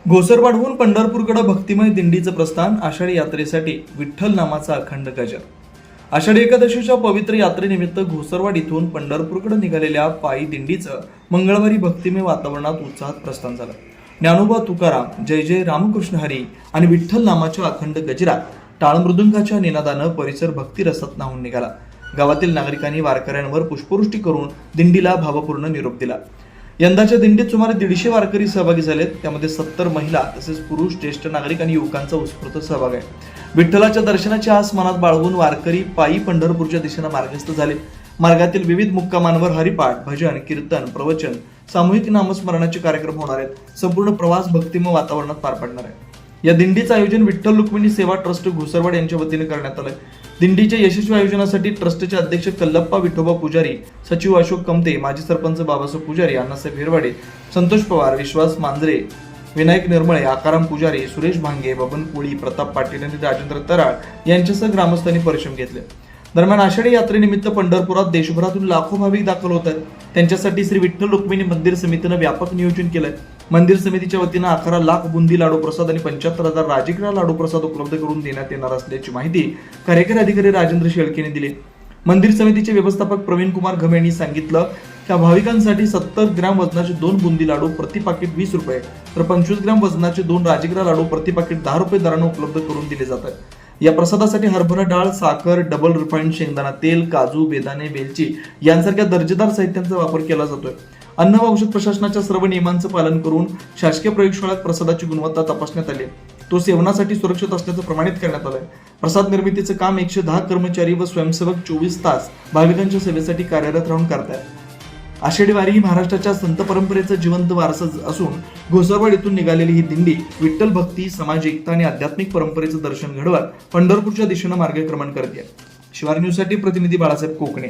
घोसरवाडहून पंढरपूरकडे भक्तिमय दिंडीचं प्रस्थान. आषाढी यात्रेसाठी विठ्ठल नामाचा अखंड गजर. आषाढी एकादशीच्या पवित्र यात्रेनिमित्त घोसरवाड इथून पंढरपूरकडे निघालेल्या पायी दिंडीचं मंगळवारी भक्तिमय वातावरणात उत्साहात प्रस्थान झालं. ज्ञानोबा तुकाराम, जय जय रामकृष्ण हरी आणि विठ्ठल नामाच्या अखंड गजरात टाळ मृदुंगाच्या निनादानं परिसर भक्तिरसात न्हाऊन निघाला. गावातील नागरिकांनी वारकऱ्यांवर पुष्पवृष्टी करून दिंडीला भावपूर्ण निरोप दिला. यंदाच्या दिंडीत सुमारे 150 वारकरी सहभागी झालेत. त्यामध्ये 70 महिला तसेच पुरुष, ज्येष्ठ नागरिक आणि युवकांचा उत्स्फूर्त सहभाग आहे. विठ्ठलाच्या दर्शनाची आस मनात बाळगून वारकरी पायी पंढरपूरच्या दिशेने मार्गस्थ झाले. मार्गातील विविध मुक्कामांवर हरिपाठ, भजन, कीर्तन, प्रवचन, सामूहिक नामस्मरणाचे कार्यक्रम होणार आहेत. संपूर्ण प्रवास भक्तिमय वातावरणात पार पडणार आहे. या दिंडीचं आयोजन विठ्ठल रुक्मिणी सेवा ट्रस्ट घोसरवाड यांच्या वतीने करण्यात आलंय. दिंडीच्या यशस्वी आयोजनासाठी ट्रस्टचे अध्यक्ष कल्लप्पा विठोबा पुजारी, सचिव अशोक कमते, माजी सरपंच बाबासाहेब पुजारी, अण्णासाहेब हिरवाडे, संतोष पवार, विश्वास मांजरे, विनायक निर्मळे, आकाराम पुजारी, सुरेश भांगे, बबन कोळी, प्रताप पाटील आणि राजेंद्र तराळ यांच्यासह ग्रामस्थांनी परिश्रम घेतले. दरम्यान आषाढी यात्रेनिमित्त पंढरपुरात देशभरातून लाखो भाविक दाखल होत आहेत. त्यांच्यासाठी श्री विठ्ठल रुक्मिणी मंदिर समितीनं व्यापक नियोजन केलंय. मंदिर समितीच्या वतीनं 11 लाख बुंदी लाडू प्रसाद आणि 75,000 राजगिरा लाडू प्रसाद उपलब्ध करून देण्यात येणार असल्याची माहिती कार्यकारी अधिकारी राजेंद्र शेळकेने दिली. मंदिर समितीचे व्यवस्थापक प्रवीण कुमार घमे यांनी सांगितलं की भाविकांसाठी 70 ग्रॅम वजनाचे 2 बुंदी लाडू प्रति पाकिट 20 रुपये तर 25 ग्रॅम वजनाचे 2 राजगिरा लाडू प्रति पाकिट 10 रुपये दराने उपलब्ध करून दिले जात आहेत. या प्रसादासाठी हरभरा डाळ, साखर, डबल रिफाइंड शेंगदाणा तेल, काजू, बेदाणे, वेलची यांसारख्या दर्जेदार साहित्यांचा वापर केला जातोय. अन्न व औषध प्रशासनाच्या सर्व नियमांचं पालन करून शासकीय प्रयोगशाळेत प्रसादाची गुणवत्ता तपासण्यात आली. तो सेवनासाठी सुरक्षित असल्याचं प्रमाणित करण्यात आलंय. प्रसाद निर्मितीचं काम 110 कर्मचारी व स्वयंसेवक 24 तास भाविकांच्या सेवेसाठी कार्यरत राहून करतायत. आषाढी वारी ही महाराष्ट्राच्या संत परंपरेचा जिवंत वारसा असून घोसरवाड इथून निघालेली ही दिंडी विठ्ठल भक्ती, समाज एकता आणि आध्यात्मिक परंपरेचं दर्शन घडवत पंढरपूरच्या दिशेनं मार्गक्रमण करते. शिवार न्यूजसाठी प्रतिनिधी बाळासाहेब कोकणे.